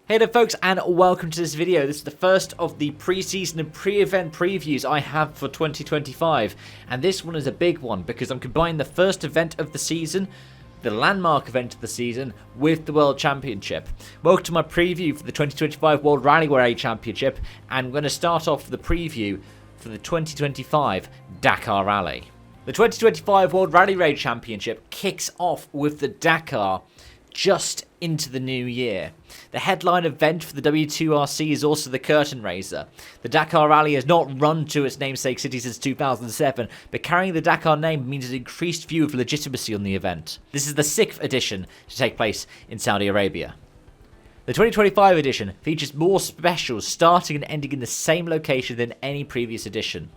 Hey there folks, and welcome to this video. This is the first of the pre-season and pre-event previews I have for 2025, and this one is a big one because I'm combining the first event of the season, the landmark event of the season, with the World Championship. Welcome to my preview for the 2025 World Rally Rally Championship, and we're going to start off with the preview for the 2025 Dakar Rally. The 2025 World Rally Rally Championship kicks off with the Dakar just into the new year. The headline event for the W2RC is also the curtain raiser. The Dakar Rally has not run to its namesake city since 2007, but carrying the Dakar name means an increased view of legitimacy on the event. This is the 6th edition to take place in Saudi Arabia. The 2025 edition features more specials starting and ending in the same location than any previous edition.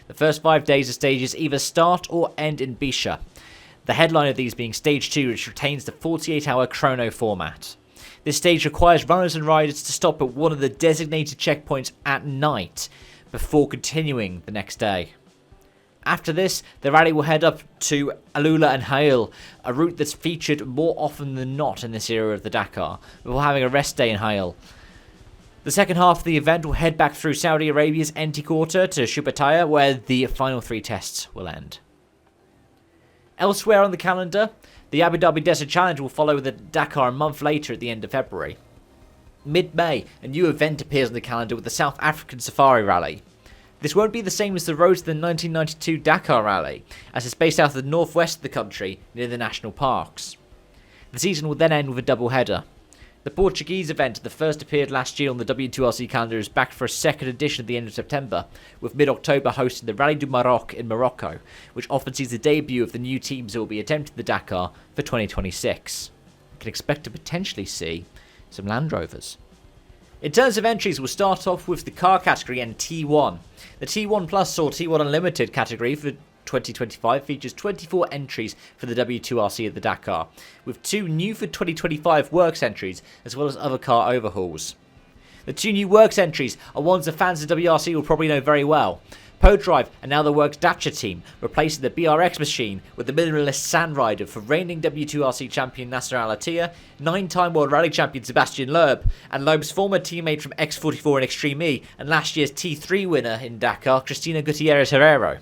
The first 5 days of stages either start or end in Bisha, the headline of these being Stage 2, which retains the 48-hour chrono format. This stage requires runners and riders to stop at one of the designated checkpoints at night before continuing the next day. After this, the rally will head up to Alula and Hail, a route that's featured more often than not in this era of the Dakar, before having a rest day in Hail. The second half of the event will head back through Saudi Arabia's Enti Quarter to Shubataya, where the final 3 tests will end. Elsewhere on the calendar, the Abu Dhabi Desert Challenge will follow the Dakar a month later at the end of February. Mid-May, a new event appears on the calendar with the South African Safari Rally. This won't be the same as the road to the 1992 Dakar Rally, as it's based out of the northwest of the country near the national parks. The season will then end with a double header. The Portuguese event that first appeared last year on the W2RC calendar is back for a second edition at the end of September, with mid-October hosting the Rally du Maroc in Morocco, which often sees the debut of the new teams who will be attempting the Dakar for 2026. You can expect to potentially see some Land Rovers. In terms of entries, we'll start off with the car category and T1. The T1 Plus or T1 Unlimited category for 2025 features 24 entries for the W2RC at the Dakar, with 2 new for 2025 works entries as well as other car overhauls. The 2 new works entries are ones the fans of WRC will probably know very well. ProDrive and now the Works Dacia team, replacing the BRX machine with the minimalist Sand Rider for reigning W2RC champion Nasser Al Attiyah, 9-time World Rally champion Sebastian Loeb, and Loeb's former teammate from X44 and Extreme E and last year's T3 winner in Dakar, Cristina Gutierrez Herrero.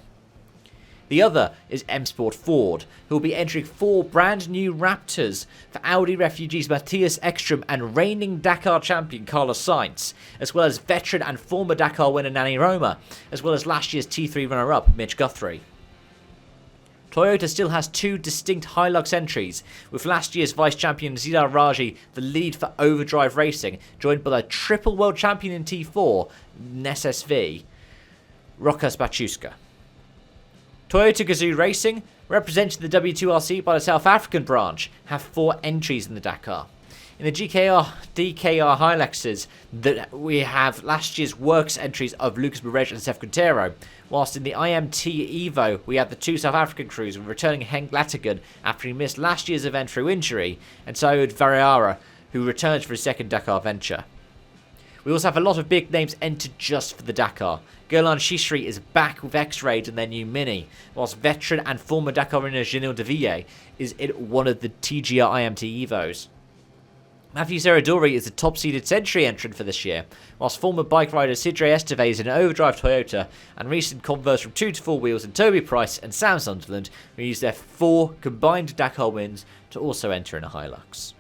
The other is M Sport Ford, who will be entering 4 brand new Raptors for Audi refugees Matthias Ekstrom and reigning Dakar champion Carlos Sainz, as well as veteran and former Dakar winner Nani Roma, as well as last year's T3 runner-up Mitch Guthrie. Toyota still has 2 distinct Hilux entries, with last year's vice-champion Zidar Raji the lead for Overdrive Racing, joined by the triple world champion in T4, SSV, Rokas Bachuska. Toyota Gazoo Racing, representing the W2RC by the South African branch, have 4 entries in the Dakar. In the DKR Hiluxes, we have last year's works entries of Lucas Moreira and Seth Quintero, whilst in the IMT Evo we have the 2 South African crews with returning Henk Lattigan after he missed last year's event through injury, and Saud Variara, who returns for his second Dakar venture. We also have a lot of big names entered just for the Dakar. Gerlan Shishri is back with X-Raid and their new Mini, whilst veteran and former Dakar winner Janil Deville is in one of the TGR IMT Evos. Matthew Serradori is the top-seeded Century entrant for this year, whilst former bike rider Sidre Esteve is in an Overdrive Toyota, and recent converts from 2 to 4 wheels and Toby Price and Sam Sunderland who use their 4 combined Dakar wins to also enter in a Hilux.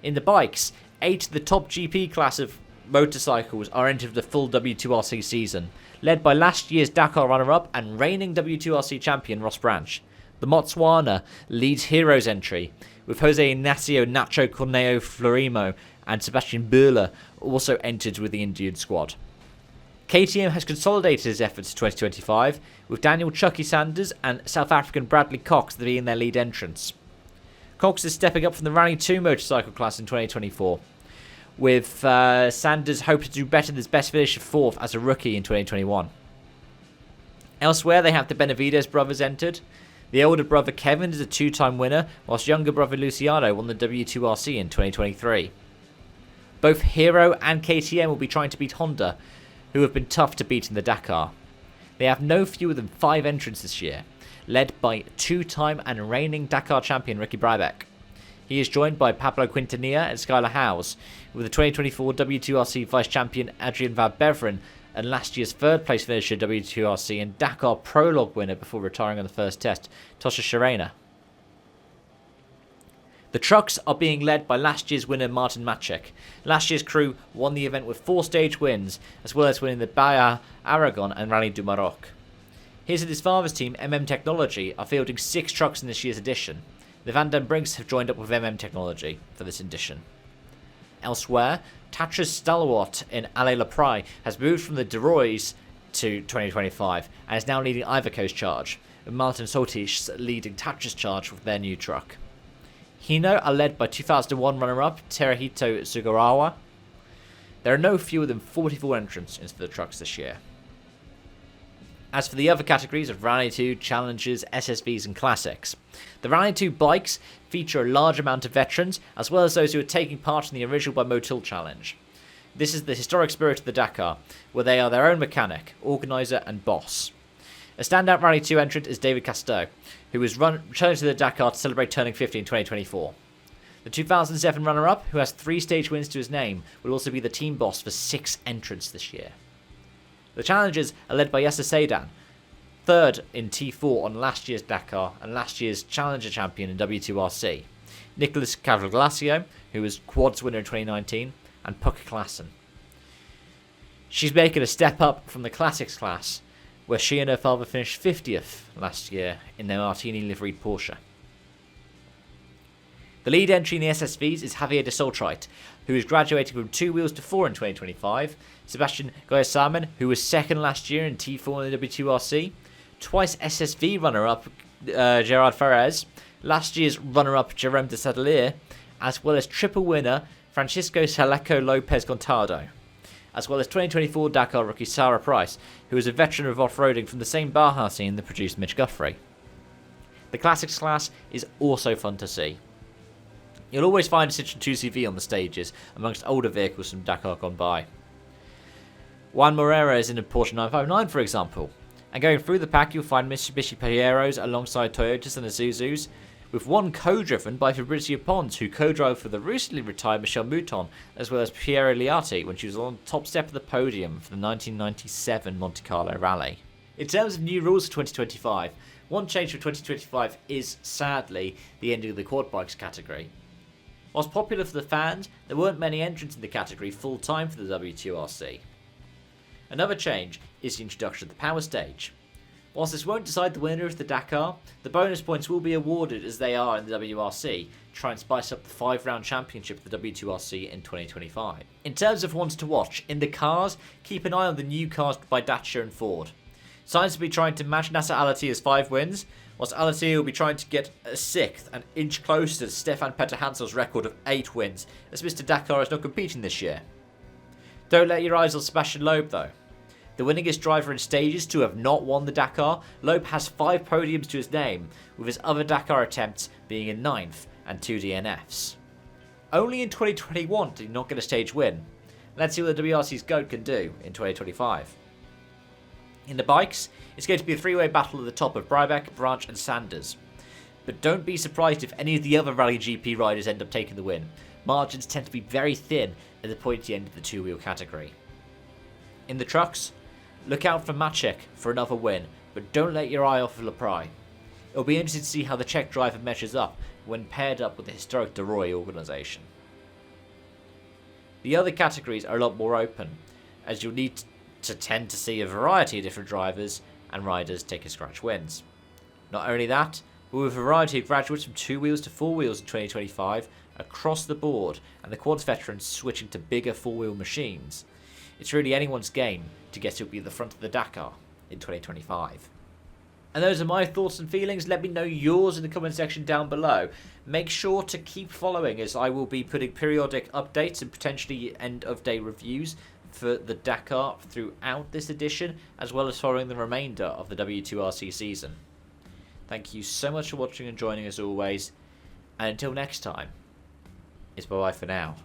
In the bikes, 8 of the top GP class of motorcycles are entered the full W2RC season, led by last year's Dakar runner-up and reigning W2RC champion Ross Branch. The Motswana leads Heroes entry, with Jose Ignacio Nacho Corneo Florimo and Sebastian Burla also entered with the Indian squad. KTM has consolidated his efforts to 2025, with Daniel Chucky Sanders and South African Bradley Cox being their lead entrants. Cox is stepping up from the Rally 2 motorcycle class in 2024. With Sanders hoping to do better than his best finish of 4th as a rookie in 2021. Elsewhere, they have the Benavides brothers entered. The older brother Kevin is a 2-time winner, whilst younger brother Luciano won the W2RC in 2023. Both Hero and KTM will be trying to beat Honda, who have been tough to beat in the Dakar. They have no fewer than 5 entrants this year, led by 2-time and reigning Dakar champion Ricky Brabec. He is joined by Pablo Quintanilla and Skylar Howes, with the 2024 W2RC Vice Champion Adrian Van Beveren and last year's third place finisher W2RC and Dakar Prologue winner before retiring on the first test, Tosha Sharena. The trucks are being led by last year's winner Martin Maciek. Last year's crew won the event with 4 stage wins, as well as winning the Baja Aragon and Rally du Maroc. His and his father's team, Technology, are fielding 6 trucks in this year's edition. The Van den Brinks have joined up with Technology for this edition. Elsewhere, Tatras Stalwart in Allez La Praille has moved from the Deroys to 2025 and is now leading Iveco's charge, with Martin Sotisch leading Tatras' charge with their new truck. Hino are led by 2001 runner-up Terahito Sugarawa. There are no fewer than 44 entrants into the trucks this year. As for the other categories of Rally 2, Challengers, SSVs and Classics, the Rally 2 bikes feature a large amount of veterans, as well as those who are taking part in the original by Motul challenge. This is the historic spirit of the Dakar, where they are their own mechanic, organiser and boss. A standout Rally 2 entrant is David Casteau, who was returned to the Dakar to celebrate turning 50 in 2024. The 2007 runner-up, who has 3 stage wins to his name, will also be the team boss for 6 entrants this year. The Challengers are led by Yasser Seydan, third in T4 on last year's Dakar and last year's Challenger champion in W2RC, Nicolas Cavalglasio, who was quads winner in 2019, and Puck Klassen. She's making a step up from the Classics class, where she and her father finished 50th last year in their Martini liveried Porsche. The lead entry in the SSVs is Javier de Soltrite, who is graduating from 2 wheels to 4 in 2025, Sebastian Goyasamen, who was second last year in T4 in the W2RC, twice SSV runner-up Gerard Ferrez, last year's runner-up Jerome de Sadelier, as well as triple winner Francisco Saleco Lopez Gontado, as well as 2024 Dakar rookie Sarah Price, who is a veteran of off-roading from the same Baja scene that produced Mitch Guthrie. The Classics class is also fun to see. You'll always find a Citroen 2CV on the stages, amongst older vehicles from Dakar gone by. Juan Moreira is in a Porsche 959, for example. And going through the pack, you'll find Mitsubishi Pajeros alongside Toyotas and Isuzus, with one co-driven by Fabrizio Pons, who co-drove for the recently retired Michel Mouton, as well as Piero Liatti when she was on the top step of the podium for the 1997 Monte Carlo Rally. In terms of new rules for 2025, one change for 2025 is, sadly, the ending of the quad bikes category. Whilst popular for the fans, there weren't many entrants in the category full-time for the W2RC. Another change is the introduction of the power stage. Whilst this won't decide the winner of the Dakar, the bonus points will be awarded as they are in the WRC, to try and spice up the 5-round championship of the W2RC in 2025. In terms of ones to watch, in the cars, keep an eye on the new cars by Dacia and Ford. Sainz will be trying to match Nasser Al-Attiyah's 5 wins, whilst Al-Attiyah will be trying to get a 6th, an inch closer to Stefan Peter Hansel's record of 8 wins, as Mr. Dakar is not competing this year. Don't let your eyes on Sebastian Loeb though. The winningest driver in stages to have not won the Dakar, Loeb has 5 podiums to his name, with his other Dakar attempts being in 9th and 2 DNFs. Only in 2021 did he not get a stage win. Let's see what the WRC's GOAT can do in 2025. In the bikes, it's going to be a 3-way battle at the top of Brybeck, Branch and Sanders. But don't be surprised if any of the other Rally GP riders end up taking the win. Margins tend to be very thin at the pointy end of the 2-wheel category. In the trucks, look out for Maciek for another win, but don't let your eye off of La Praille. It'll be interesting to see how the Czech driver measures up when paired up with the historic De Roy organisation. The other categories are a lot more open, as you'll need to tend to see a variety of different drivers and riders taking scratch wins. Not only that, but with a variety of graduates from 2 wheels to 4 wheels in 2025 across the board, and the quads veterans switching to bigger 4-wheel machines, it's really anyone's game to guess who'll be at the front of the Dakar in 2025. And those are my thoughts and feelings. Let me know yours in the comment section down below. Make sure to keep following, as I will be putting periodic updates and potentially end-of-day reviews for the Dakar throughout this edition, as well as following the remainder of the W2RC season. Thank you so much for watching and joining as always, and until next time, it's bye-bye for now.